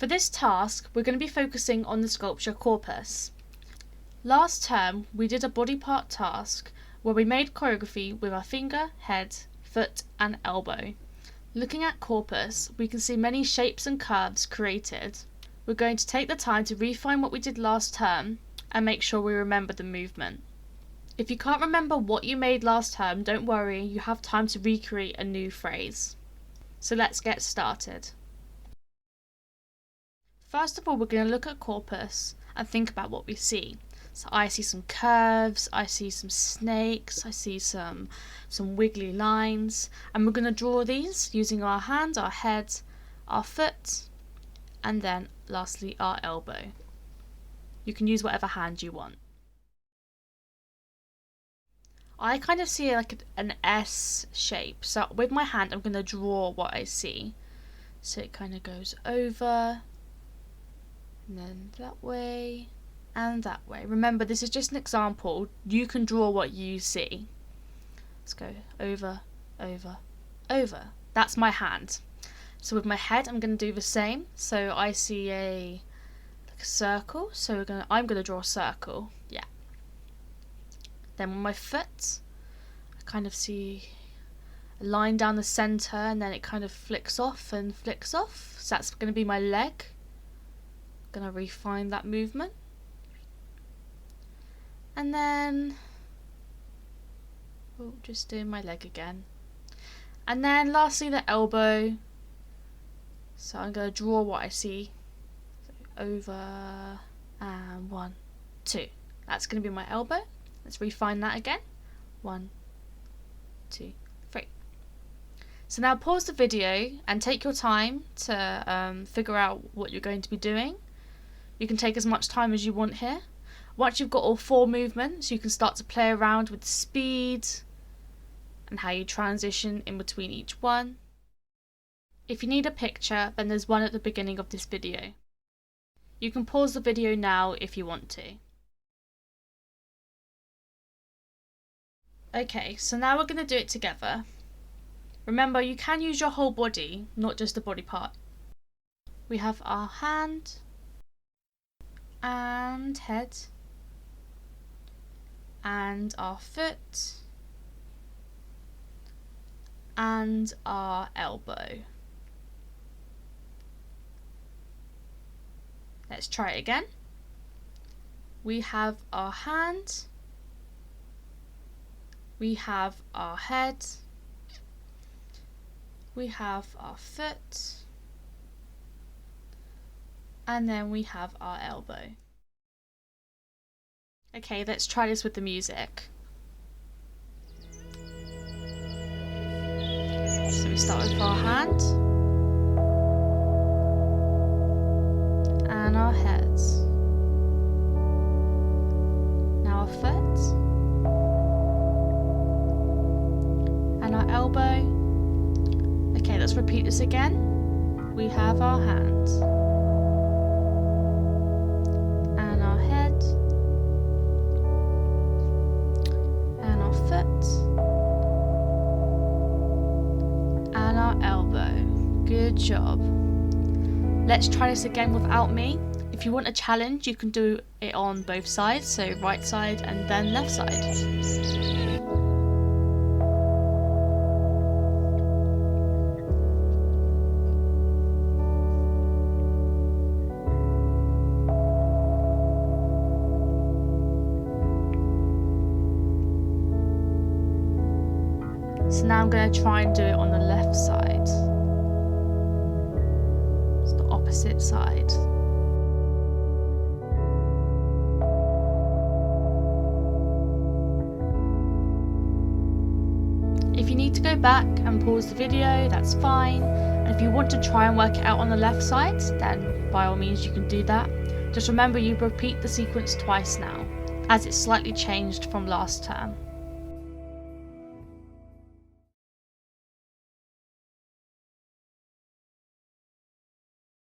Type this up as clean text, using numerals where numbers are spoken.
For this task, we're going to be focusing on the sculpture corpus. Last term, we did a body part task where we made choreography with our finger, head, foot and elbow. Looking at corpus, we can see many shapes and curves created. We're going to take the time to refine what we did last term and make sure we remember the movement. If you can't remember what you made last term, don't worry, you have time to recreate a new phrase. So let's get started. First of all, we're going to look at corpus and think about what we see. So I see some curves, I see some snakes, I see some wiggly lines, and we're going to draw these using our hand, our head, our foot, and then lastly our elbow. You can use whatever hand you want. I kind of see like an S shape, so with my hand I'm going to draw what I see. So it kind of goes over, and then that way, and that way. Remember, this is just an example. You can draw what you see. Let's go over, over, over. That's my hand. So with my head, I'm going to do the same. So I see a circle. So I'm going to draw a circle. Yeah. Then with my foot, I kind of see a line down the center, and then it kind of flicks off and flicks off. So that's going to be my leg. I'm going to refine that movement. And then, just doing my leg again. And then lastly the elbow. So I'm going to draw what I see. So over, and 1, 2. That's going to be my elbow. Let's refine that again. 1, 2, 3. So now pause the video and take your time to figure out what you're going to be doing. You can take as much time as you want here. Once you've got all 4 movements, you can start to play around with speed and how you transition in between each one. If you need a picture, then there's one at the beginning of this video. You can pause the video now if you want to. Okay, so now we're going to do it together. Remember, you can use your whole body, not just a body part. We have our hand and head, and our foot, and our elbow. Let's try it again. We have our hand, we have our head, we have our foot, and then we have our elbow. Okay, let's try this with the music. So we start with our hand and our heads. Now our foot and our elbow. Okay, let's repeat this again. We have our hand and our head and our foot and our elbow. Good job. Let's try this again without me. If you want a challenge, you can do it on both sides, so right side and then left side. So now I'm going to try and do it on the left side. It's the opposite side. If you need to go back and pause the video, that's fine. And if you want to try and work it out on the left side, then by all means you can do that. Just remember you repeat the sequence twice now, as it's slightly changed from last term.